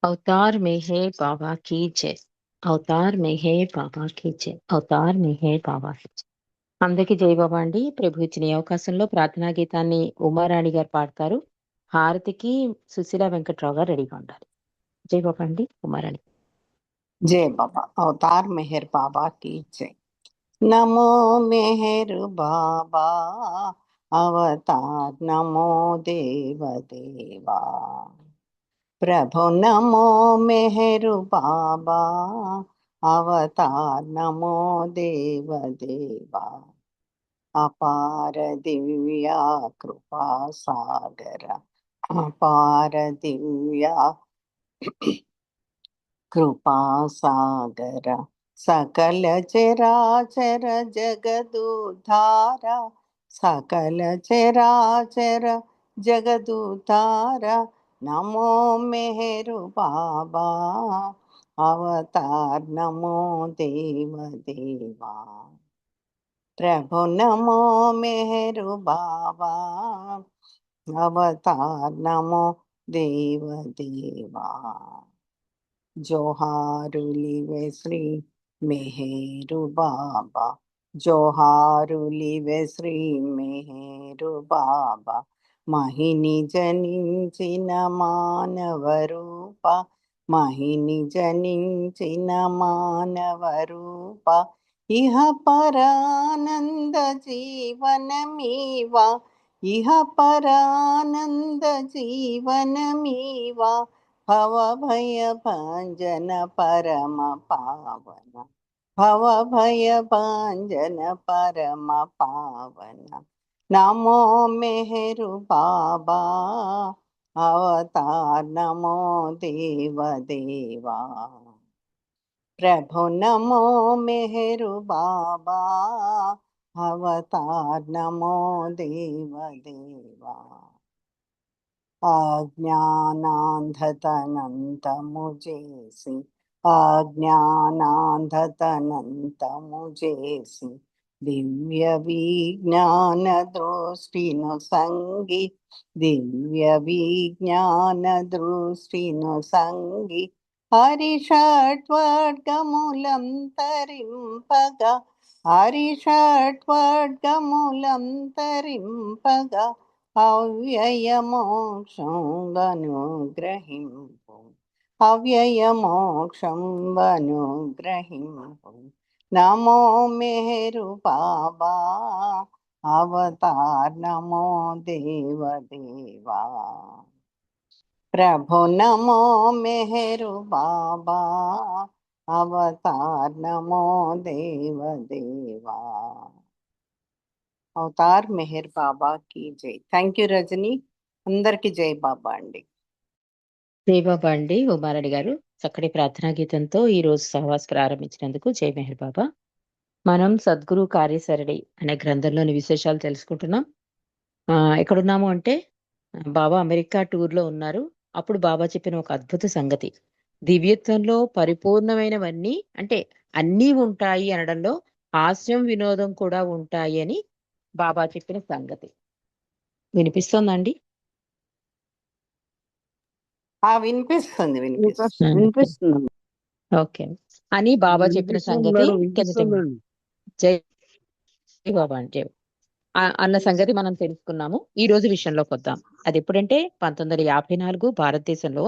अवतार में है बाबा की जय. అవతార్ మే హే బాబా కి జై. అవతార్ మే హే బాబా కి జై. అందరికీ జై బాబా అండి. ప్రభు ఇచ్చిన ఈ అవకాశంలో ప్రార్థనా గీతాన్ని ఉమారాణి గారు పాడతారు. హారతికి సుశీల వెంకట్రావు గారు రెడీగా ఉండాలి. జై బాబా అండి. ఉమారాణి. जय बाबा। अवतार मेहर बाबा की जय। नमो मेहर बाबा अवतार, नमो देव देवा प्रभु, नमो मेहर बाबा अवतार, नमो देव देवा अपार दिव्या कृपा सागर, अपार दिव्या कृपा सागर, सकल चराचर जगदुद्धारा, सकल चराचर जगदुद्धारा, नमो मेहरु बाबा अवतार, नमो देव देवा प्रभु, नमो मेहरु बाबा अवतार, नमो देव देवा जोहारुलिवे श्री मेहरु बाबा, जोहारुलिवे श्री मेहरु बाबा महिनी जनिंचिन मानव रूपा, महिनी जनिंचिन मानव रूपा इह परानंद जीवन मीवा, इह परानंद जीवन मीवा भव भय भंजन परम पावन, भव भय भंजन परम पावन, नमो मेहरु बाबा अवतार, नमो देव देवा प्रभु, नमो मेहरु बाबा अवतार, नमो देव देवा आज्ञानांधतनंतमुजेसि, आज्ञानांधतनंतमुजेसि दिव्य विज्ञान दृष्टिनु संगी, दिव्य विज्ञान दृष्टिनु संगी हरिषट्वर्गमूलं तरिंपगा, हरिषट्वर्गमूलं तरिंपगा अव्ययमोक्षं वनुग्रहिंपु, अव्ययमोक्षं वनुग्रहिंपु, नमो मेहरु बाबा अवतार, नमो देव देवा प्रभु, नमो मेहरु बाबा अवतार, नमो देव देवा అవతార్ మెహర్ బాబా కి జై. Thank you Rajani. అందరికి జై బాబా అండి. జై బాబా అండి. ఉమారాణి గారు చక్కటి ప్రార్థనా గీతంతో ఈ రోజు సహవాస్ ప్రారంభించినందుకు జై మెహర్ బాబా. మనం సద్గురు కార్యసరణి అనే గ్రంథంలోని విశేషాలు తెలుసుకుంటున్నాం. ఎక్కడున్నాము అంటే బాబా అమెరికా టూర్ లో ఉన్నారు. అప్పుడు బాబా చెప్పిన ఒక అద్భుత సంగతి, దివ్యత్వంలో పరిపూర్ణమైనవన్నీ అంటే అన్నీ ఉంటాయి అనడంలో హాస్యం వినోదం కూడా ఉంటాయి అని బాబా చెప్పిన సంగతి వినిపిస్తోందండి? వినిపిస్తుంది వినిపిస్తుంది. ఓకే అని బాబా చెప్పిన సంగతి జై బాబా అంటే అన్న సంగతి మనం తెలుసుకున్నాము. ఈ రోజు విషయంలోకి వద్దాం. అది ఎప్పుడంటే 1954 భారతదేశంలో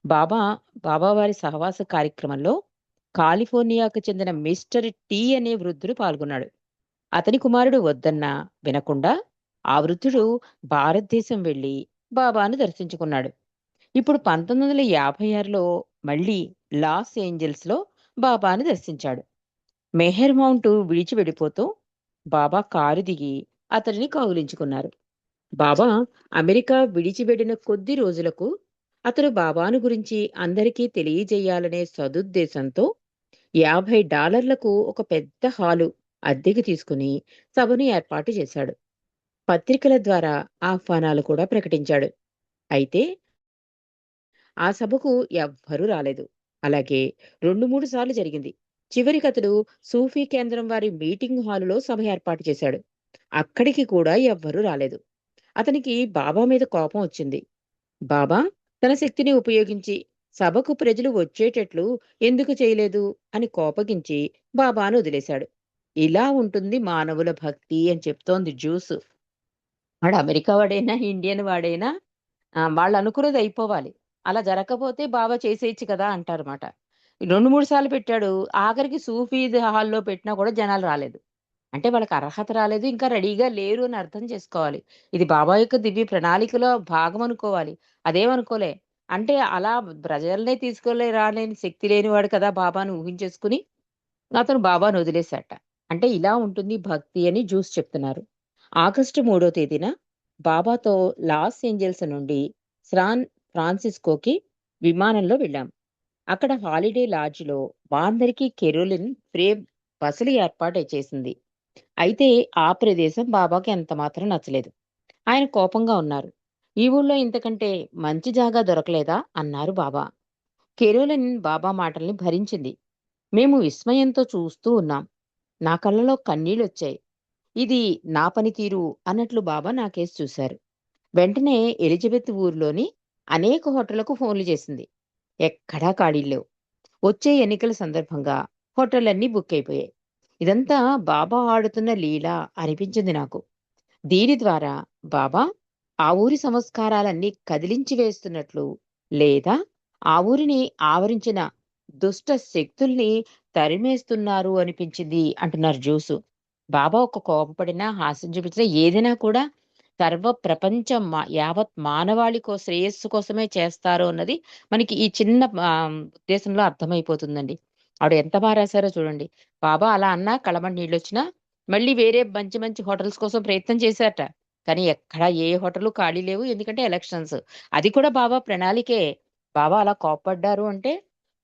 బాబా వారి సహవాస కార్యక్రమంలో కాలిఫోర్నియాకు చెందిన మిస్టర్ టీ అనే వృద్ధుడు పాల్గొన్నాడు. అతని కుమారుడు వద్దన్నా వినకుండా ఆ వృద్ధుడు భారతదేశం వెళ్లి బాబాను దర్శించుకున్నాడు. ఇప్పుడు 1956లో మళ్ళీ లాస్ ఏంజల్స్ లో బాబాను దర్శించాడు. మెహర్ మౌంట్ విడిచి వెళ్ళిపోతూ బాబా కారు దిగి అతడిని కౌగిలించుకున్నారు. బాబా అమెరికా విడిచిపెట్టిన కొద్ది రోజులకు అతడు బాబాను గురించి అందరికీ తెలియజేయాలనే సదుద్దేశంతో $50 ఒక పెద్ద హాలు అద్దెకి తీసుకుని సభను ఏర్పాటు చేశాడు. పత్రికల ద్వారా ఆహ్వానాలు కూడా ప్రకటించాడు. అయితే ఆ సభకు ఎవ్వరూ రాలేదు. అలాగే 2-3 సార్లు జరిగింది. చివరికి అతడు సూఫీ కేంద్రం వారి మీటింగ్ హాలులో సభ ఏర్పాటు చేశాడు. అక్కడికి కూడా ఎవ్వరూ రాలేదు. అతనికి బాబా మీద కోపం వచ్చింది. బాబా తన శక్తిని ఉపయోగించి సభకు ప్రజలు వచ్చేటట్లు ఎందుకు చేయలేదు అని కోపగించి బాబాను వదిలేశాడు. ఇలా ఉంటుంది మానవుల భక్తి అని చెప్తోంది జ్యూస్. వాడు అమెరికా వాడైనా, ఇండియన్ వాడైనా వాళ్ళు అనుకున్నది అయిపోవాలి. అలా జరగకపోతే బాబా చేసేయచ్చు కదా అంటారన్నమాట. 2, 3 సార్లు పెట్టాడు. ఆఖరికి సూఫీ హాల్‌లో పెట్టినా కూడా జనాలు రాలేదు. అంటే వాళ్ళకి అర్హత రాలేదు. ఇంకా రెడీగా లేరు అని అర్థం చేసుకోవాలి. ఇది బాబా యొక్క దివ్య ప్రణాళికలో భాగం అనుకోవాలి. అదేమనుకోలే. అంటే అలా ప్రజలనే రాలేని శక్తి లేనివాడు కదా బాబా అని ఊహించేసుకుని అతను బాబాను వదిలేసాట. అంటే ఇలా ఉంటుంది భక్తి అని జ్యూస్ చెప్తున్నారు. ఆగస్టు 3వ తేదీన బాబాతో లాస్ ఏంజెల్స్ నుండి శాన్ ఫ్రాన్సిస్కోకి విమానంలో వెళ్ళాం. అక్కడ హాలిడే లాడ్జ్‌లో మా అందరికీ కెరోలిన్ ఫ్రేమ్ బసలు ఏర్పాటు చేసింది. అయితే ఆ ప్రదేశం బాబాకి ఎంత మాత్రం నచ్చలేదు. ఆయన కోపంగా ఉన్నారు. "ఈ ఊళ్ళో ఇంతకంటే మంచి జాగా దొరకలేదా?" అన్నారు బాబా. కెరోలిన్ బాబా మాటల్ని భరించింది. మేము విస్మయంతో చూస్తూ ఉన్నాం. నా కళ్ళలో కన్నీళ్లొచ్చాయి. ఇది నా పనితీరు అన్నట్లు బాబా నాకేసి చూశారు. వెంటనే ఎలిజబెత్ ఊరిలోని అనేక హోటళ్లకు ఫోన్లు చేసింది. ఎక్కడా ఖాళీలు లేవు. వచ్చే ఎన్నికల సందర్భంగా హోటళ్లన్నీ బుక్ అయిపోయాయి. ఇదంతా బాబా ఆడుతున్న లీల అనిపించింది నాకు. దీని ద్వారా బాబా ఆ ఊరి సంస్కారాలన్నీ కదిలించి వేస్తున్నట్లు, లేదా ఆ ఊరిని ఆవరించిన దుష్ట శక్తుల్ని తరిమేస్తున్నారు అనిపించింది అంటున్నారు జ్యూసు. బాబా ఒక కోపపడినా, హాస్యం చూపించినా ఏదైనా కూడా సర్వ ప్రపంచం యావత్ మానవాళి శ్రేయస్సు కోసమే చేస్తారు అన్నది మనకి ఈ చిన్న ఉద్దేశంలో అర్థమైపోతుందండి. ఆవిడ ఎంత బాగా రాశారో చూడండి. బాబా అలా అన్నా కళ్ళమ్మట నీళ్ళొచ్చినా మళ్ళీ వేరే మంచి మంచి హోటల్స్ కోసం ప్రయత్నం చేశారట. కానీ ఎక్కడ ఏ హోటలు ఖాళీ లేవు. ఎందుకంటే ఎలక్షన్స్. అది కూడా బాబా ప్రణాళికే. బాబా అలా కోప్పడ్డారు అంటే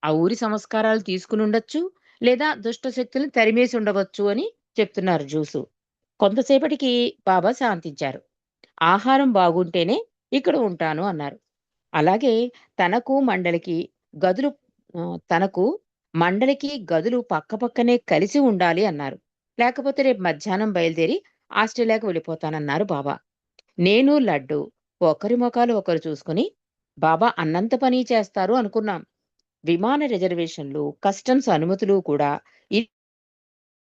ఆ ఊరి సంస్కారాలు తీసుకుని ఉండొచ్చు. లేదా దుష్ట శక్తుల్ని తరిమేసి ఉండవచ్చు అని చెప్తున్నారు జ్యూసు. కొంతసేపటికి బాబా శాంతించారు. ఆహారం బాగుంటేనే ఇక్కడ ఉంటాను అన్నారు. అలాగే తనకు మండలికి గదులు తనకు మండలికి గదులు పక్కపక్కనే కలిసి ఉండాలి అన్నారు. లేకపోతే రేపు మధ్యాహ్నం బయలుదేరి ఆస్ట్రేలియాకు వెళ్ళిపోతానన్నారు బాబా. నేను లడ్డు ఒకరి ముఖాలు ఒకరు చూసుకుని బాబా అన్నంత పని చేస్తారు అనుకున్నాం. విమాన రిజర్వేషన్లు, కస్టమ్స్ అనుమతులు కూడా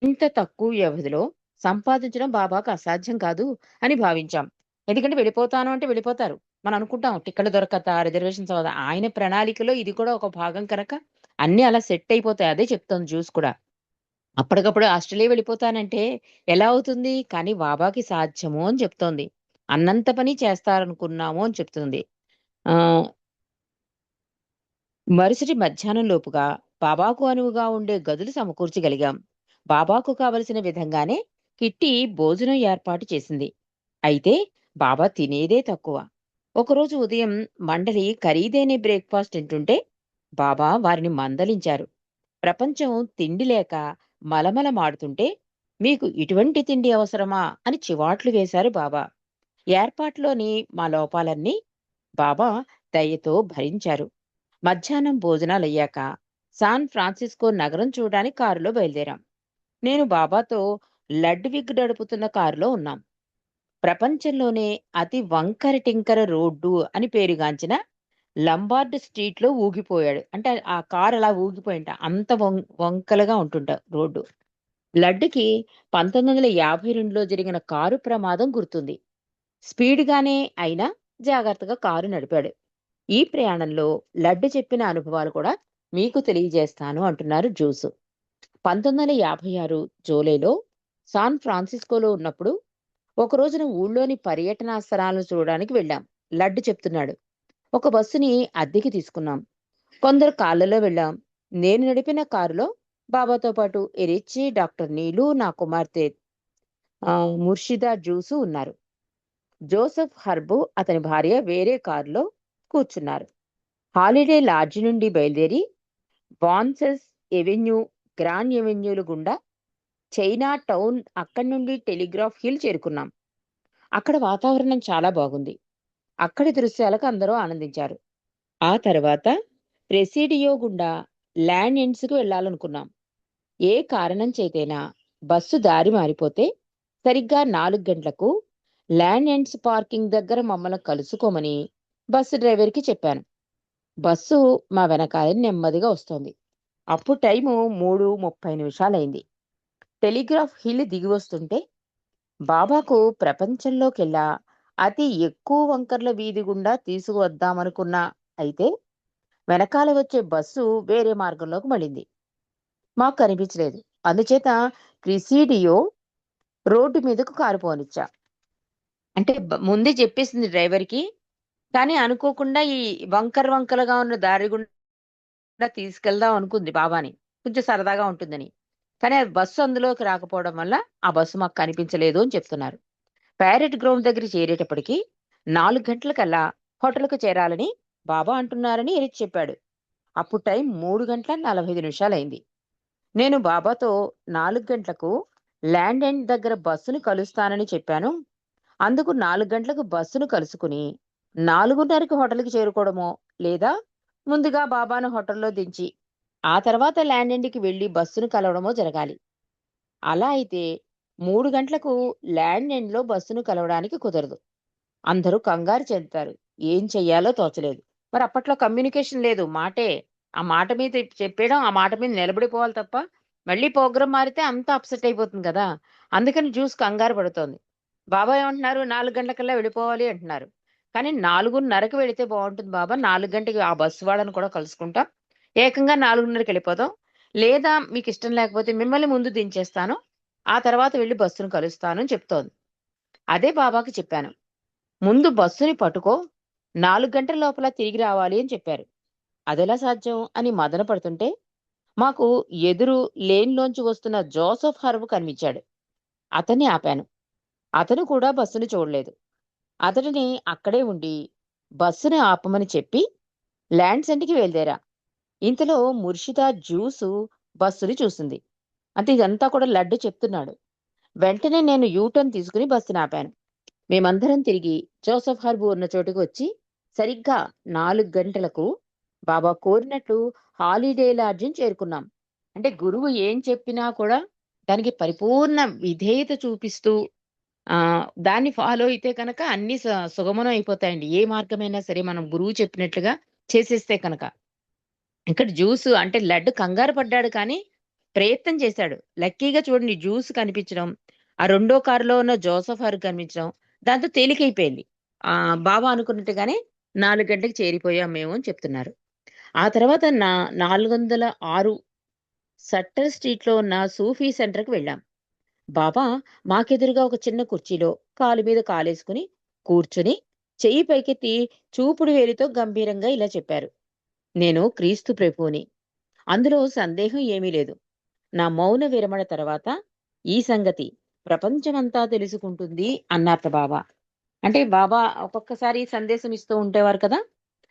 ఇంత తక్కువ వ్యవధిలో సంపాదించడం బాబాకు అసాధ్యం కాదు అని భావించాం. ఎందుకంటే వెళ్ళిపోతాను అంటే వెళ్ళిపోతారు. మనం అనుకుంటాం టికెట్లు దొరకక, రిజర్వేషన్స్ అవ్వదా. ఆయన ప్రణాళికలో ఇది కూడా ఒక భాగం కనుక అన్నీ అలా సెట్ అయిపోతాయి. అదే చెప్తోంది జ్యూస్ కూడా. అప్పటికప్పుడు ఆస్ట్రేలియా వెళ్ళిపోతానంటే ఎలా అవుతుంది? కానీ బాబాకి సాధ్యము అని చెప్తోంది. అన్నంత పని చేస్తారనుకున్నాము అని చెప్తుంది. ఆహ్, మరుసటి మధ్యాహ్నం లోపుగా బాబాకు అనువుగా ఉండే గదులు సమకూర్చగలిగాం. బాబాకు కావలసిన విధంగానే కిట్టి భోజనం ఏర్పాటు చేసింది. అయితే బాబా తినేదే తక్కువ. ఒకరోజు ఉదయం మండలి ఖరీదైన బ్రేక్‌ఫాస్ట్ తింటుంటే బాబా వారిని మందలించారు. ప్రపంచం తిండి లేక మలమలమాడుతుంటే మీకు ఇటువంటి తిండి అవసరమా అని చివాట్లు వేశారు బాబా. ఏర్పాట్లోని మా లోపాలన్నీ బాబా దయతో భరించారు. మధ్యాహ్నం భోజనాలయ్యాక శాన్ ఫ్రాన్సిస్కో నగరం చూడడానికి కారులో బయలుదేరాం. నేను బాబాతో లడ్విగ్ నడుపుతున్న కారులో ఉన్నాం. ప్రపంచంలోనే అతి వంకర టింకర రోడ్డు అని పేరుగాంచిన లంబార్డ్ స్ట్రీట్‌లో ఊగిపోయాడు. అంటే ఆ కారు అలా ఊగిపోయింట. అంత వంకలుగా ఉంటుంట రోడ్డు. లడ్డుకి 1952లో జరిగిన కారు ప్రమాదం గుర్తుంది. స్పీడ్‌గానే అయినా జాగ్రత్తగా కారు నడిపాడు. ఈ ప్రయాణంలో లడ్డు చెప్పిన అనుభవాలు కూడా మీకు తెలియజేస్తాను అంటున్నారు జ్యూసు. 1956 జూలైలో శాన్ ఫ్రాన్సిస్కోలో ఉన్నప్పుడు ఒక రోజున ఊళ్ళోని పర్యటనా స్థలాలను చూడడానికి వెళ్ళాం. లడ్డు చెప్తున్నాడు. ఒక బస్సుని అద్దెకి తీసుకున్నాం. కొందరు కార్లలో వెళ్ళాం. నేను నడిపిన కారులో బాబాతో పాటు ఎరిచి, డాక్టర్ నీలు, నా కుమార్తె ముర్షిదా జ్యూసు ఉన్నారు. జోసెఫ్ హర్బు అతని భార్య వేరే కారులో కూర్చున్నారు. హాలిడే లాడ్జి నుండి బయలుదేరి బాన్సెస్ ఎవెన్యూ, గ్రాండ్ ఎవెన్యూలు గుండా చైనా టౌన్, అక్కడి నుండి టెలిగ్రాఫ్ హిల్ చేరుకున్నాం. అక్కడ వాతావరణం చాలా బాగుంది. అక్కడి దృశ్యాలకు అందరూ ఆనందించారు. ఆ తర్వాత ప్రెసిడియో గుండా ల్యాండ్ ఎండ్స్‌కు వెళ్ళాలనుకున్నాం. ఏ కారణం చేతైనా బస్సు దారి మారిపోతే సరిగ్గా 4 గంటలకు ల్యాండ్ ఎండ్స్ పార్కింగ్ దగ్గర మమ్మల్ని కలుసుకోమని బస్సు డ్రైవర్‌కి చెప్పాను. బస్సు మా వెనకాల నెమ్మదిగా వస్తోంది. అప్పుడు టైము 3:30 టెలిగ్రాఫ్ హిల్ దిగి వస్తుంటే బాబాకు ప్రపంచంలోకెల్లా అతి ఎక్కువ వంకర్ల వీధి గుండా తీసుకువద్దామనుకున్నా. అయితే వెనకాల వచ్చే బస్సు వేరే మార్గంలోకి మళ్ళింది. మాకు కనిపించలేదు. అందుచేత ప్రిసీడియో రోడ్డు మీదకు కారు పోనిచ్చా. అంటే ముందే చెప్పేసింది డ్రైవర్కి. కానీ అనుకోకుండా ఈ వంకర వంకరగా ఉన్న దారి గుండా తీసుకెళ్దాం అనుకుంది బాబాని, కొంచెం సరదాగా ఉంటుందని. కానీ ఆ బస్సు అందులోకి రాకపోవడం వల్ల ఆ బస్సు మాకు కనిపించలేదు అని చెప్తున్నారు. ప్యారెట్ గ్రౌండ్ దగ్గర చేరేటప్పటికి 4 గంటలకల్లా హోటల్కు చేరాలని బాబా అంటున్నారని ఎరిచి చెప్పాడు. అప్పుడు టైం 3:45 నేను బాబాతో 4 గంటలకు ల్యాండ్ ఎండ్ దగ్గర బస్సును కలుస్తానని చెప్పాను. అందుకు 4 గంటలకు బస్సును కలుసుకుని 4:30కి హోటల్కి చేరుకోవడమో, లేదా ముందుగా బాబాను హోటల్లో దించి ఆ తర్వాత ల్యాండ్ ఎండ్కి వెళ్లి బస్సును కలవడమో జరగాలి. అలా అయితే 3 గంటలకు ల్యాండ్ ఎండ్లో బస్సును కలవడానికి కుదరదు. అందరూ కంగారు చెందుతారు. ఏం చెయ్యాలో తోచలేదు. మరి అప్పట్లో కమ్యూనికేషన్ లేదు. మాటే. ఆ మాట మీద చెప్పేయడం, ఆ మాట మీద నిలబడిపోవాలి తప్ప, మళ్ళీ ప్రోగ్రామ్ మారితే అంతా అప్సెట్ అయిపోతుంది కదా! అందుకని జ్యూస్ కంగారు పడుతోంది. బాబా ఏమంటున్నారు, 4 గంటలకల్లా వెళ్ళిపోవాలి అంటున్నారు. కానీ 4:30కి వెళితే బావుంటుంది బాబా. 4 గంటకి ఆ బస్సు వాళ్ళని కూడా కలుసుకుంటాం. ఏకంగా 4:30కి వెళ్ళిపోదాం. లేదా మీకిష్టం లేకపోతే మిమ్మల్ని ముందు దించేస్తాను. ఆ తర్వాత వెళ్లి బస్సును కలుస్తాను అని చెప్తోంది. అదే బాబాకి చెప్పాను. ముందు బస్సుని పట్టుకో, 4 గంటల లోపల తిరిగి రావాలి అని చెప్పారు. అదెలా సాధ్యం అని మదన పడుతుంటే మాకు ఎదురు లేన్‌లోంచి వస్తున్న జోసెఫ్ హర్వ్ కనిపించాడు. అతన్ని ఆపాను. అతను కూడా బస్సుని చూడలేదు. అతడిని అక్కడే ఉండి బస్సుని ఆపమని చెప్పి ల్యాండ్స్ ఎండ్‌కి బయలుదేరా. ఇంతలో ముర్షిదా జ్యూసు బస్సుని చూసింది. అంటే ఇదంతా కూడా లడ్డు చెప్తున్నాడు. వెంటనే నేను యూటర్న్ తీసుకుని బస్సుని ఆపాను. మేమందరం తిరిగి జోసెఫ్ హర్బ్ ఉన్న చోటుకి వచ్చి సరిగ్గా 4 గంటలకు బాబా కోరినట్లు హాలిడే లాడ్జిని చేరుకున్నాం. అంటే గురువు ఏం చెప్పినా కూడా దానికి పరిపూర్ణ విధేయత చూపిస్తూ దాన్ని ఫాలో అయితే కనుక అన్ని సుగమనం అయిపోతాయండి. ఏ మార్గమైనా సరే మనం గురువు చెప్పినట్లుగా చేసేస్తే కనుక. ఇక్కడ జ్యూస్ అంటే లడ్డు కంగారు పడ్డాడు కానీ ప్రయత్నం చేశాడు. లక్కీగా చూడండి జ్యూస్ కనిపించడం, ఆ రెండో కారులో ఉన్న జోసెఫ్ హర్ కనిపించడం, దాంతో తేలికైపోయింది. బాబా అనుకున్నట్టుగానే 4 గంటలకు చేరిపోయాం మేము అని చెప్తున్నారు. ఆ తర్వాత 406 సట్టర్ స్ట్రీట్‌లో ఉన్న సూఫీ సెంటర్‌కి వెళ్ళాం. బాబా మాకెదురుగా ఒక చిన్న కుర్చీలో కాలు మీద కాలేసుకుని కూర్చుని చెయ్యి పైకెత్తి చూపుడు వేలితో గంభీరంగా ఇలా చెప్పారు. నేను క్రీస్తు ప్రభువుని. అందులో సందేహం ఏమీ లేదు. నా మౌన విరమణ తర్వాత ఈ సంగతి ప్రపంచమంతా తెలుసుకుంటుంది అన్నారట బాబా. అంటే బాబా ఒక్కొక్కసారి సందేశం ఇస్తూ ఉండేవారు కదా!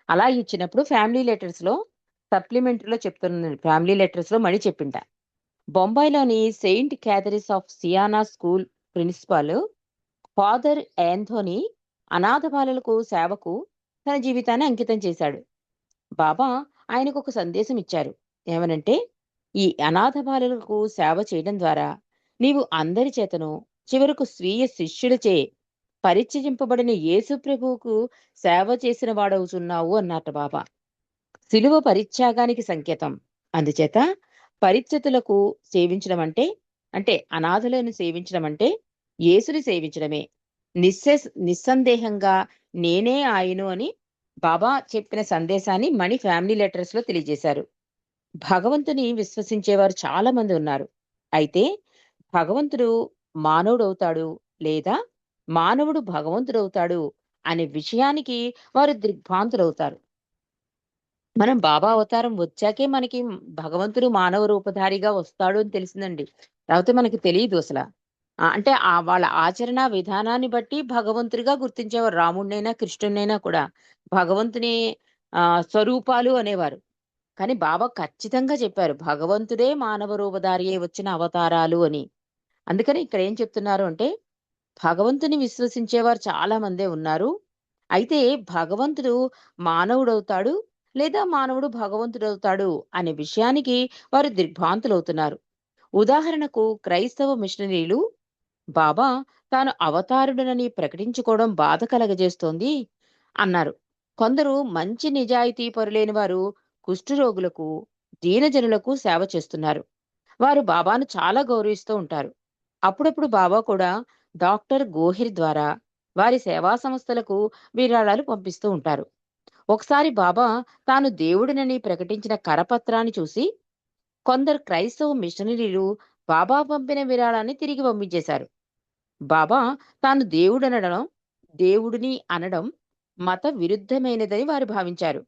అలా ఇచ్చినప్పుడు ఫ్యామిలీ లెటర్స్‌లో సప్లిమెంటరీలో చెప్తున్నాను. ఫ్యామిలీ లెటర్స్‌లో మళ్ళీ చెప్పింట. బొంబాయిలోని saint Catherine's of Siena school principal father Anthony అనాథ బాలలకు సేవకు తన జీవితాన్ని అంకితం చేశాడు. బాబా ఆయనకు ఒక సందేశం ఇచ్చారు. ఏమనంటే, ఈ అనాథ బాలలకు సేవ చేయడం ద్వారా నీవు అందరి చేతను చివరకు స్వీయ శిష్యులచే పరిచయింపబడిన యేసు ప్రభువుకు సేవ చేసిన వాడవుతున్నావు అన్నట్టు బాబా. సిలువ పరిత్యాగానికి సంకేతం. అందుచేత పరిత్యతులకు సేవించడం అంటే అనాథలను సేవించడం అంటే యేసుని సేవించడమే. నిస్సందేహంగా నేనే ఆయను అని బాబా చెప్పిన సందేశాన్ని మణి ఫ్యామిలీ లెటర్స్ లో తెలియజేశారు. భగవంతుని విశ్వసించేవారు చాలా మంది ఉన్నారు. అయితే భగవంతుడు మానవుడవుతాడు లేదా మానవుడు భగవంతుడవుతాడు అనే విషయానికి వారు దిగ్భ్రాంతులవుతారు. మనం బాబా అవతారం వచ్చాకే మనకి భగవంతుడు మానవ రూపధారిగా వస్తాడు అని తెలిసిందండి. లేకపోతే మనకి తెలియదు అసల. అంటే వాళ్ళ ఆచరణ విధానాన్ని బట్టి భగవంతుడిగా గుర్తించేవారు. రాముడినైనా, కృష్ణుడినైనా కూడా భగవంతుని స్వరూపాలు అనేవారు. కానీ బాబా ఖచ్చితంగా చెప్పారు. భగవంతుడే మానవ రూపధారి అయి వచ్చిన అవతారాలు అని. అందుకని ఇక్కడ ఏం చెప్తున్నారు అంటే, భగవంతుని విశ్వసించేవారు చాలా మందే ఉన్నారు. అయితే భగవంతుడు మానవుడవుతాడు లేదా మానవుడు భగవంతుడవుతాడు అనే విషయానికి వారు దిగ్భ్రాంతులవుతున్నారు. ఉదాహరణకు క్రైస్తవ మిషనరీలు బాబా తాను అవతారుడనని ప్రకటించుకోవడం బాధ కలగజేస్తోంది అన్నారు. కొందరు మంచి నిజాయితీ పరులైన వారు కుష్ఠరోగులకు, దీనజనులకు సేవ చేస్తున్నారు. వారు బాబాను చాలా గౌరవిస్తూ ఉంటారు. అప్పుడప్పుడు బాబా కూడా డాక్టర్ గోహిర్ ద్వారా వారి సేవా సంస్థలకు విరాళాలు పంపిస్తూ ఉంటారు. ఒకసారి బాబా తాను దేవుడినని ప్రకటించిన కరపత్రాన్ని చూసి కొందరు క్రైస్తవ మిషనరీలు బాబా పంపిన విరాళాన్ని తిరిగి పంపించేశారు. బాబా తాను దేవుడిని అనడం మత విరుద్ధమైనదని వారు భావించారు.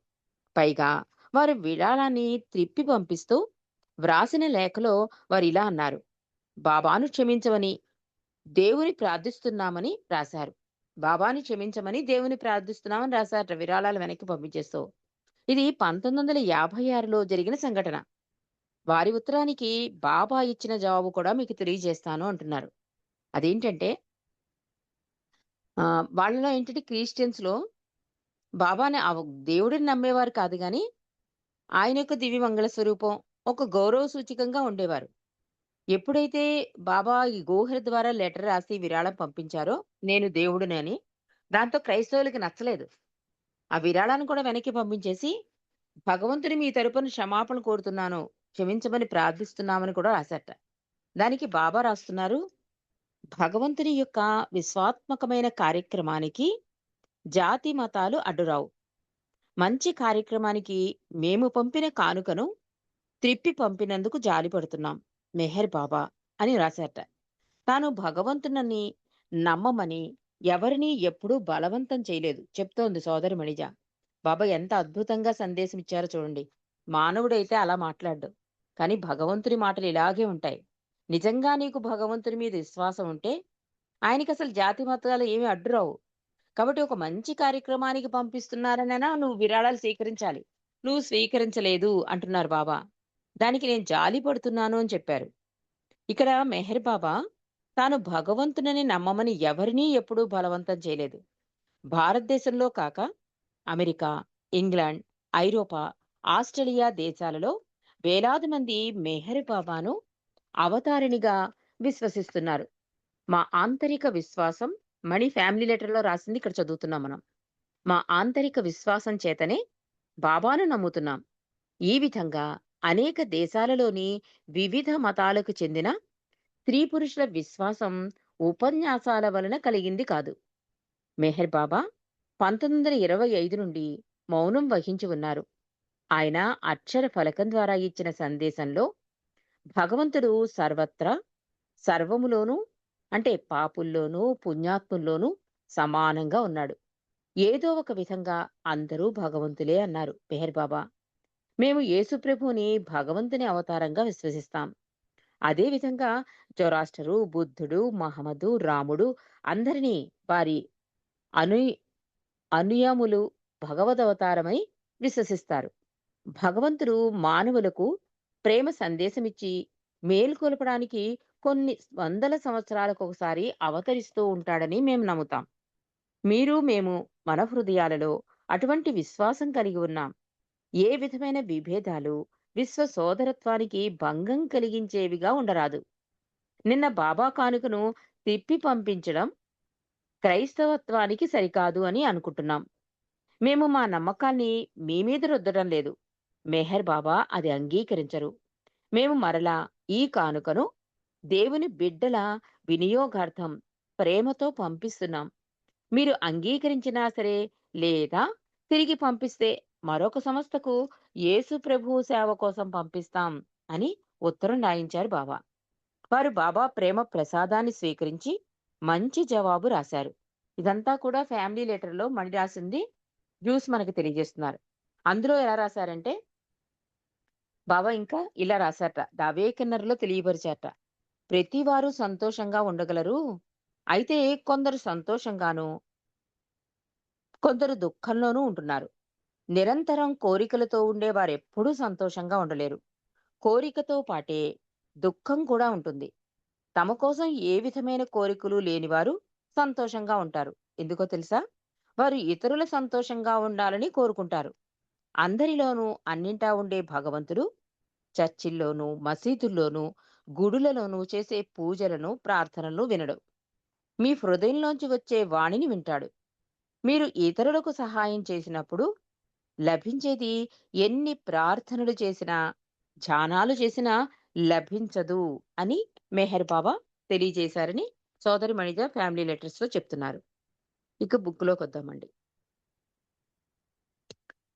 పైగా వారు విరాళాన్ని త్రిప్పి పంపిస్తూ వ్రాసిన లేఖలో వారు ఇలా అన్నారు: బాబాను క్షమించమని దేవుని ప్రార్థిస్తున్నామని రాశారు. బాబాని క్షమించమని దేవుని ప్రార్థిస్తున్నామని రాశారట విరాళాలు వెనక్కి పంపించేస్తూ. ఇది 1956లో జరిగిన సంఘటన. వారి ఉత్తరానికి బాబా ఇచ్చిన జవాబు కూడా మీకు తెలియజేస్తాను అంటున్నారు. అదేంటంటే వాళ్ళలో ఏంటంటే క్రిస్టియన్స్ లో బాబాని దేవుడిని నమ్మేవారు కాదు గాని ఆయన యొక్క దివ్య మంగళ స్వరూపం ఒక గౌరవ సూచికంగా ఉండేవారు. ఎప్పుడైతే బాబా ఈ గోహర్ ద్వారా లెటర్ రాసి విరాళం పంపించారో నేను దేవుడిని అని, దాంతో క్రైస్తవులకి నచ్చలేదు. ఆ విరాళాన్ని కూడా వెనక్కి పంపించేసి భగవంతుని మీ తరపున క్షమాపణ కోరుతున్నాను, క్షమించమని ప్రార్థిస్తున్నామని కూడా రాశారట. దానికి బాబా రాస్తున్నారు: భగవంతుని యొక్క విశ్వాత్మకమైన కార్యక్రమానికి జాతి మతాలు అడ్డురావు. మంచి కార్యక్రమానికి మేము పంపిన కానుకను త్రిప్పి పంపినందుకు జాలిపడుతున్నాం, మెహర్ బాబా అని రాశారట. తాను భగవంతునని నమ్మమని ఎవరినీ ఎప్పుడూ బలవంతం చేయలేదు చెప్తోంది సోదరి మణిజ. బాబా ఎంత అద్భుతంగా సందేశం ఇచ్చారో చూడండి. మానవుడైతే అలా మాట్లాడ్డు, కానీ భగవంతుని మాటలు ఇలాగే ఉంటాయి. నిజంగా నీకు భగవంతుని మీద విశ్వాసం ఉంటే ఆయనకి అసలు జాతి మతాలు ఏమీ అడ్డురావు. కాబట్టి ఒక మంచి కార్యక్రమానికి పంపిస్తున్నారనైనా నువ్వు విరాళాలు స్వీకరించాలి. నువ్వు స్వీకరించలేదు అంటున్నారు బాబా. దానికి నేను జాలి పడుతున్నాను అని చెప్పారు. ఇక్కడ మెహర్ బాబా తాను భగవంతునని నమ్మమని ఎవరినీ ఎప్పుడూ బలవంతం చేయలేదు. భారతదేశంలో కాక అమెరికా, ఇంగ్లాండ్, ఐరోపా, ఆస్ట్రేలియా దేశాలలో వేలాది మంది మెహర్ బాబాను అవతారిణిగా విశ్వసిస్తున్నారు. మా ఆంతరిక విశ్వాసం మణి ఫ్యామిలీ లెటర్లో రాసింది ఇక్కడ చదువుతున్నాం మనం. మా ఆంతరిక విశ్వాసం చేతనే బాబాను నమ్ముతున్నాం. ఈ విధంగా అనేక దేశాలలోని వివిధ మతాలకు చెందిన స్త్రీ పురుషుల విశ్వాసం ఉపన్యాసాల వలన కలిగింది కాదు. మెహర్ బాబా 1925 నుండి మౌనం వహించి ఉన్నారు. ఆయన అక్షర ఫలకం ద్వారా ఇచ్చిన సందేశంలో భగవంతుడు సర్వత్రా సర్వములోనూ, అంటే పాపుల్లోనూ పుణ్యాత్ముల్లోనూ సమానంగా ఉన్నాడు. ఏదో ఒక విధంగా అందరూ భగవంతులే అన్నారు మెహర్ బాబా. మేము యేసుప్రభుని భగవంతుని అవతారంగా విశ్వసిస్తాం. అదే విధంగా జొరాస్టరు, బుద్ధుడు, మహమ్మదు, రాముడు అందరినీ వారి అను అనుయాములు భగవదవతారమని విశ్వసిస్తారు. భగవంతుడు మానవులకు ప్రేమ సందేశమిచ్చి మేలుకొల్పడానికి కొన్ని వందల సంవత్సరాలకు ఒకసారి అవతరిస్తూ ఉంటాడని మేము నమ్ముతాం. మేము మన హృదయాలలో అటువంటి విశ్వాసం కలిగి ఉన్నాం. ఏ విధమైన విభేదాలు విశ్వ సోదరత్వానికి భంగం కలిగించేవిగా ఉండరాదు. నిన్న బాబా కానుకను తిప్పి పంపించడం క్రైస్తవత్వానికి సరికాదు అని అనుకుంటున్నాం. మేము మా నమ్మకాన్ని మీ మీద రుద్దడం లేదు. మెహర్ బాబా అది అంగీకరించరు. మేము మరలా ఈ కానుకను దేవుని బిడ్డల వినియోగార్థం ప్రేమతో పంపిస్తున్నాం. మీరు అంగీకరించినా సరే, లేదా తిరిగి పంపిస్తే మరొక సంస్థకు యేసు ప్రభువు సేవ కోసం పంపిస్తాం అని ఉత్తరం రాయించారు బాబా. వారు బాబా ప్రేమ ప్రసాదాన్ని స్వీకరించి మంచి జవాబు రాశారు. ఇదంతా కూడా ఫ్యామిలీ లెటర్లో మణి రాసింది జ్యూస్ మనకు తెలియజేస్తున్నారు. అందులో ఎలా రాశారంటే బాబా ఇంకా ఇలా రాశారట, దావేకన్నర్లో తెలియపరిచారట: ప్రతి వారు సంతోషంగా ఉండగలరు, అయితే కొందరు సంతోషంగాను కొందరు దుఃఖంలోనూ ఉంటున్నారు. నిరంతరం కోరికలతో ఉండే వారెప్పుడూ సంతోషంగా ఉండలేరు. కోరికతో పాటే దుఃఖం కూడా ఉంటుంది. తమ కోసం ఏ విధమైన కోరికలు లేనివారు సంతోషంగా ఉంటారు. ఎందుకో తెలుసా? వారు ఇతరుల సంతోషంగా ఉండాలని కోరుకుంటారు. అందరిలోనూ అన్నింటా ఉండే భగవంతుడు చర్చిల్లోనూ, మసీదుల్లోనూ, గుడులలోనూ చేసే పూజలను, ప్రార్థనలను వినడు. మీ హృదయంలోంచి వచ్చే వాణిని వింటాడు. మీరు ఇతరులకు సహాయం చేసినప్పుడు లభించేది ఎన్ని ప్రార్థనలు చేసినా, ధ్యానాలు చేసినా లభించదు అని మెహర్ బాబా తెలియజేశారని సోదరి మణిజ ఫ్యామిలీ లెటర్స్ లో చెప్తున్నారు. ఇక బుక్ లోకి వద్దామండి.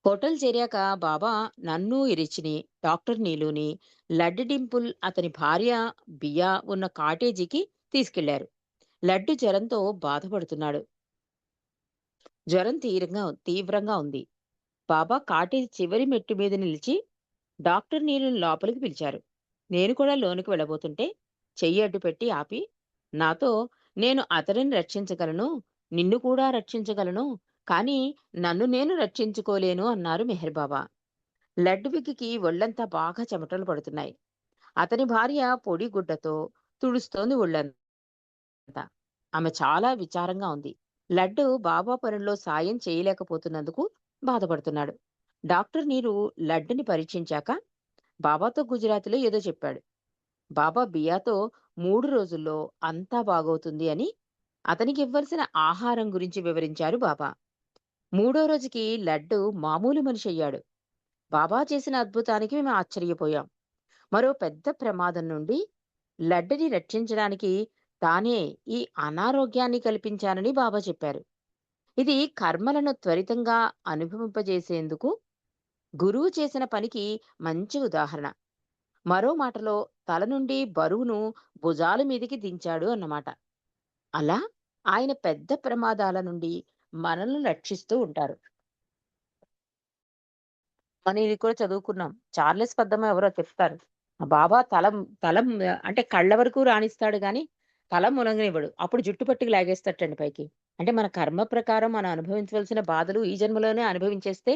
హోటల్ చేరాక బాబా నన్ను, ఇరిచిని, డాక్టర్ నీలుని, లడ్డు డింపుల్ అతని భార్య బియా ఉన్న కాటేజీకి తీసుకెళ్లారు. లడ్డు జ్వరంతో బాధపడుతున్నాడు. జ్వరం తీవ్రంగా ఉంది. బాబా కాటేజీ చివరి మెట్టు మీద నిలిచి డాక్టర్ నీలుని లోపలికి పిలిచారు. నేను కూడా లోనికి వెళ్ళబోతుంటే చెయ్యి అడ్డు పెట్టి ఆపి, నాతో, నేను అతడిని రక్షించగలను, నిన్ను కూడా రక్షించగలను, కానీ నన్ను నేను రక్షించుకోలేను అన్నారు మెహర్ బాబా. లడ్డువికి ఒళ్ళంతా బాగా చెమటలు పడుతున్నాయి. అతని భార్య పొడి గుడ్డతో తుడుస్తోంది ఒళ్ళంతా. ఆమె చాలా విచారంగా ఉంది. లడ్డు బాబా పనుల్లో సాయం చేయలేకపోతున్నందుకు బాధపడుతున్నాడు. డాక్టర్ నీరు లడ్డుని పరీక్షించాక బాబాతో గుజరాతీలో ఏదో చెప్పాడు. బాబా బియాతో 3 రోజుల్లో అంతా బాగవుతుంది అని, అతనికి ఇవ్వాల్సిన ఆహారం గురించి వివరించారు బాబా. 3వ రోజుకి లడ్డు మామూలు మనిషి అయ్యాడు. బాబా చేసిన అద్భుతానికి మేము ఆశ్చర్యపోయాం. మరో పెద్ద ప్రమాదం నుండి లడ్డుని రక్షించడానికి తానే ఈ అనారోగ్యాన్ని కల్పించానని బాబా చెప్పారు. ఇది కర్మలను త్వరితంగా అనుభవింపజేసేందుకు గురువు చేసిన పనికి మంచి ఉదాహరణ. మరో మాటలో తల నుండి బరువును భుజాల మీదికి దించాడు అన్నమాట. అలా ఆయన పెద్ద ప్రమాదాల నుండి మనల్ని రక్షిస్తూ ఉంటారు. మనం ఇది కూడా చదువుకున్నాం. చార్లెస్ పద్దమ్మ ఎవరో చెప్తారు. ఆ బాబా తలం అంటే కళ్ళ వరకు రాణిస్తాడు గాని తల మునగనివ్వడు. అప్పుడు జుట్టు పట్టుకు లాగేస్తటండి పైకి. అంటే మన కర్మ ప్రకారం మనం అనుభవించవలసిన బాధలు ఈ జన్మలోనే అనుభవించేస్తే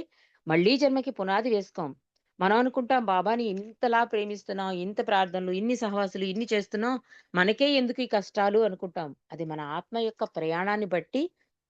మళ్ళీ జన్మకి పునాది వేసుకోం. మనం అనుకుంటాం బాబాని ఇంతలా ప్రేమిస్తున్నాం, ఇంత ప్రార్థనలు, ఇన్ని సహవాసులు, ఇన్ని చేస్తున్నాం, మనకే ఎందుకు ఈ కష్టాలు అనుకుంటాం. అది మన ఆత్మ యొక్క ప్రయాణాన్ని బట్టి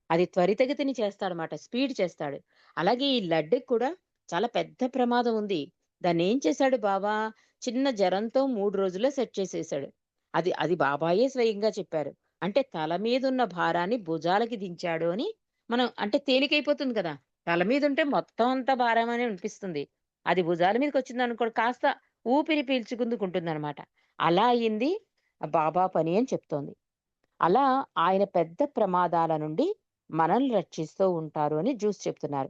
అది త్వరితగతిని చేస్తాడనమాట. స్పీడ్ చేస్తాడు. అలాగే ఈ లడ్డుకి కూడా చాలా పెద్ద ప్రమాదం ఉంది. దాన్నేం చేశాడు బాబా, చిన్న జ్వరంతో 3 రోజుల్లో సెట్ చేసేసాడు. అది అది బాబాయే స్వయంగా చెప్పారు. అంటే తల మీదున్న భారాన్ని భుజాలకి దించాడు అని మనం అంటే తేలికైపోతుంది కదా! తల మీదుంటే మొత్తం అంతా భారమనే అనిపిస్తుంది. అది భుజాల మీదకొచ్చిందనుకోండి కాస్త ఊపిరి పీల్చుకుందుకుంటుందనమాట. అలా అయింది బాబా పని అని చెప్తోంది. అలా ఆయన పెద్ద ప్రమాదాల నుండి మనల్ని రక్షిస్తూ ఉంటారు అని జ్యూస్ చెప్తున్నారు.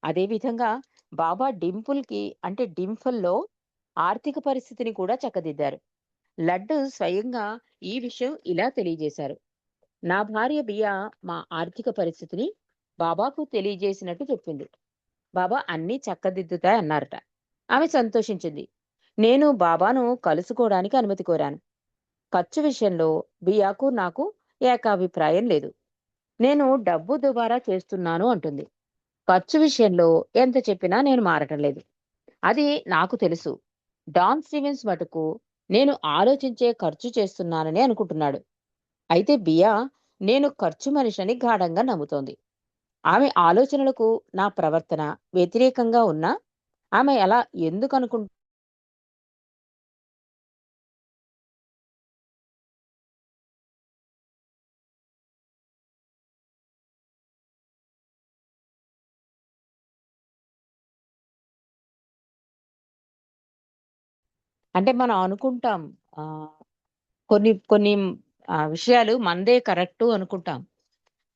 అదేవిధంగా బాబా డింపుల్‌కి అంటే డింపుల్‌లో ఆర్థిక పరిస్థితిని కూడా చక్కదిద్దారు. లడ్డు స్వయంగా ఈ విషయం ఇలా తెలియజేశారు. నా భార్య బియా మా ఆర్థిక పరిస్థితిని బాబాకు తెలియజేసినట్టు చెప్పింది. బాబా అన్నీ చక్కదిద్దుతాయన్నారట. ఆమె సంతోషించింది. నేను బాబాను కలుసుకోవడానికి అనుమతి కోరాను. ఖర్చు విషయంలో బియాకు నాకు ఏకాభిప్రాయం లేదు. నేను డబ్బు దుబారా చేస్తున్నాను అంటుంది. ఖర్చు విషయంలో ఎంత చెప్పినా నేను మారటం లేదు. అది నాకు తెలుసు. డాన్ స్టీవెన్స్ మటుకు నేను ఆలోచించే ఖర్చు చేస్తున్నానని అనుకుంటున్నాడు. అయితే బియా నేను ఖర్చు మనిషిని గాఢంగా నమ్ముతోంది. ఆమె ఆలోచనలకు నా ప్రవర్తన వ్యతిరేకంగా ఉన్నా ఆమె అలా ఎందుకు అంటే మనం అనుకుంటాం కొన్ని కొన్ని విషయాలు మనదే కరెక్టు అనుకుంటాం.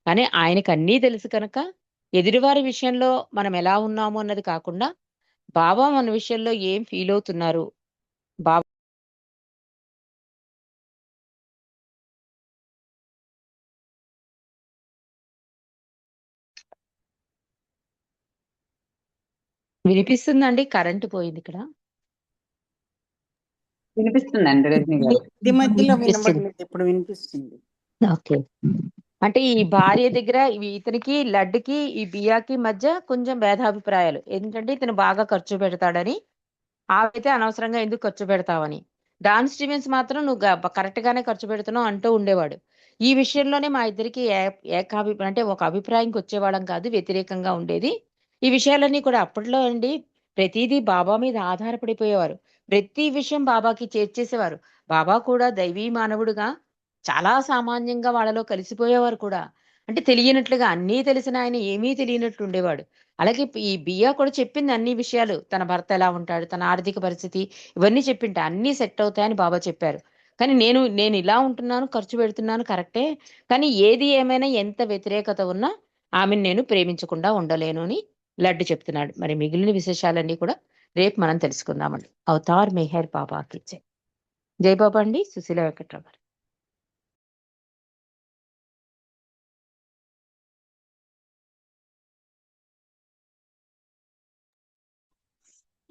కానీ ఆయనకి అన్నీ తెలుసు కనుక ఎదుటివారి విషయంలో మనం ఎలా ఉన్నాము అన్నది కాకుండా బాబా మన విషయంలో ఏం ఫీల్ అవుతున్నారు, బాబా వినిపిస్తుందండి? కరెంటు పోయింది ఇక్కడ. వినిపిస్తుందండి రజనీ గారు. ఈ మధ్యలో వినిపిస్తుంది. వినబడలేదు, ఇప్పుడు వినిపిస్తుంది. ఓకే. అంటే ఈ భార్య దగ్గర ఇతనికి లడ్డుకి ఈ బియాకి మధ్య కొంచెం భేదాభిప్రాయాలు. ఏంటంటే ఇతను బాగా ఖర్చు పెడతాడని, ఆమైతే అనవసరంగా ఎందుకు ఖర్చు పెడతావని. డాన్ స్టీవెన్స్ మాత్రం నువ్వు కరెక్ట్ గానే ఖర్చు పెడుతున్నావు అంటూ ఉండేవాడు. ఈ విషయంలోనే మా ఇద్దరికి అంటే ఒక అభిప్రాయంకి వచ్చేవాళ్ళం కాదు, వ్యతిరేకంగా ఉండేది. ఈ విషయాలన్నీ కూడా అప్పట్లో అండి ప్రతిదీ బాబా మీద ఆధారపడిపోయేవారు. ప్రతి విషయం బాబాకి చేర్చేసేవారు. బాబా కూడా దైవీ మానవుడుగా చాలా సామాన్యంగా వాళ్ళలో కలిసిపోయేవారు కూడా. అంటే తెలియనట్లుగా అన్నీ తెలిసిన ఆయన ఏమీ తెలియనట్లు ఉండేవాడు. అలాగే ఈ బియ్య కూడా చెప్పింది అన్ని విషయాలు. తన భర్త ఎలా ఉంటాడు, తన ఆర్థిక పరిస్థితి ఇవన్నీ చెప్పింటే అన్నీ సెట్ అవుతాయని బాబా చెప్పారు. కానీ నేను ఇలా ఉంటున్నాను, ఖర్చు పెడుతున్నాను కరెక్టే. కానీ ఏది ఏమైనా ఎంత వ్యతిరేకత ఉన్నా ఆమెను నేను ప్రేమించకుండా ఉండలేను అని లడ్డు చెప్తున్నాడు. మరి మిగిలిన విశేషాలన్నీ కూడా రేపు మనం తెలుసుకుందామండి. అవతార్ మెహర్ బాబాకి జై. జై బాబా అండి. సుశీల వెంకట్రావు గారు.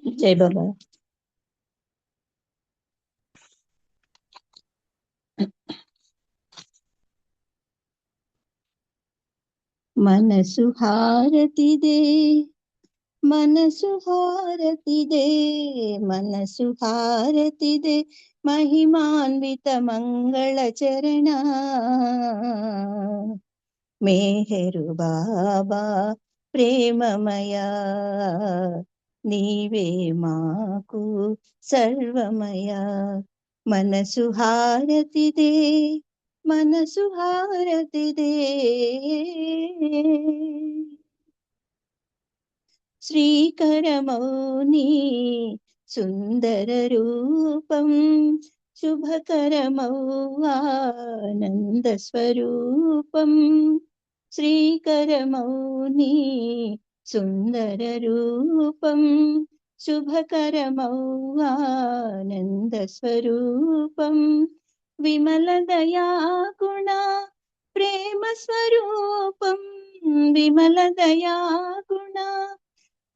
జై బాబా. మనసు హారతిదే, మనసు హారతిదే, మనసు హారతిదే, మహిమాన్విత మంగళ చరణ మేహరు బాబా ప్రేమమయా, నీవే మాకు సర్వమయా. మనసు హారతిదే, మనసు హారతిదే, శ్రీకరమౌని సుందర రూపం, శుభకరమౌ ఆనంద స్వరూపం. శ్రీకరమౌని సుందర రూపం, శుభకరమౌ ఆనంద స్వరూపం. విమల దయాగుణ ప్రేమ స్వరూపం, విమల దయాగుణ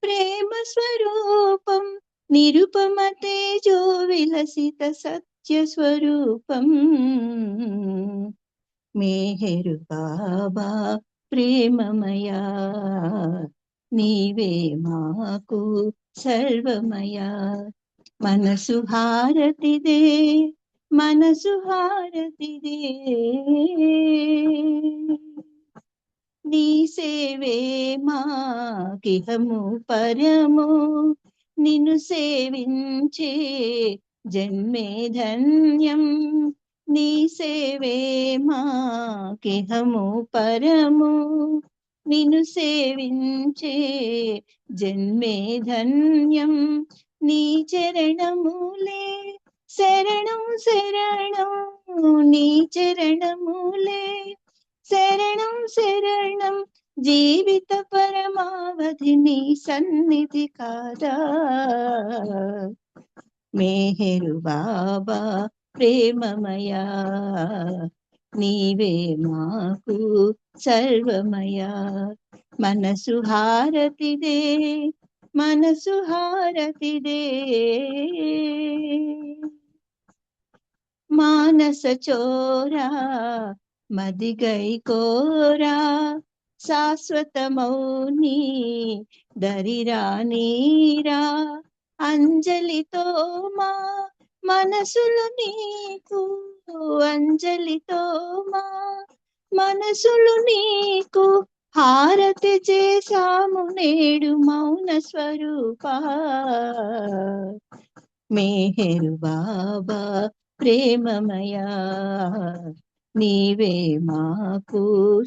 ప్రేమ స్వరూపం. నిరుపమ తేజో విలసిత సత్య స్వరూపం. మేహరు బాబా ప్రేమమయా, నీవే మాకు సర్వమయా. మనసు హారతిదే, మనసు హారతిదే, నీ సేవే మాకిహము పరము, నిన్ను సేవించే జన్మే ధన్యం. నీ సేవే మాకిహము పరము, నిన్ను సేవించే జన్మే ధన్యం. నీ చరణములే శరణం శరణం, నీ చరణములే శరణం శరణం. జీవిత పరమావధి నీ సన్నిధి కాదా. మేహరు బాబా ప్రేమమయా, నీవే మాకు సర్వమయా. మనసు హారతిదే, మనసు హారతిదే, మానస చోరా మదిగై కోరా, శాశ్వతమౌని దరిరా నీరా. అంజలితో మా మనసులు నీకు, అంజలితో మా మనసులు నీకు హారతి చేశాము నేడు మౌన స్వరూపా. మేహరు బాబా ప్రేమమయా, నీవే మాకు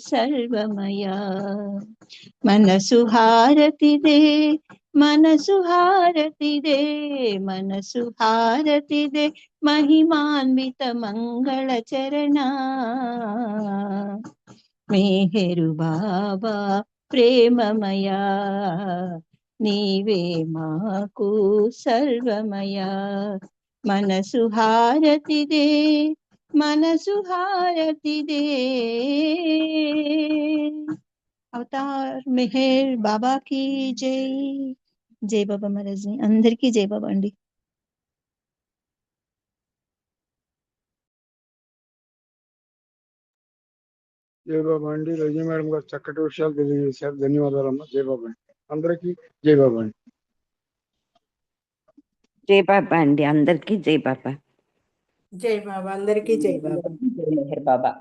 సర్వమయా. మనసు హారతిదే, మనసు హారతిదే, మనసు హారతిదే, మహిమాన్విత మంగళ చరణ మేహరు బాబా ప్రేమమయా, నీవే మాకు సర్వమయా. మనసు హారతిదే, మనసు హారతిదే. అవతార్ మెహర్ బాబాకి జై. జై బాబా మహారాజ్. అందరికీ జై బాబా అండి. జై బాబా అండి. రజనీ మేడం గారు చక్కటి విషయాలు తెలియజేశారు. ధన్యవాదాలమ్మా. జై బాబా అండి. అందరికీ జై బాబా అండి. జై బాబా అండి. అందరికీ జై బాబా. జై బాబా, అందరికీ జై బాబా. జై మెహర్ బాబా.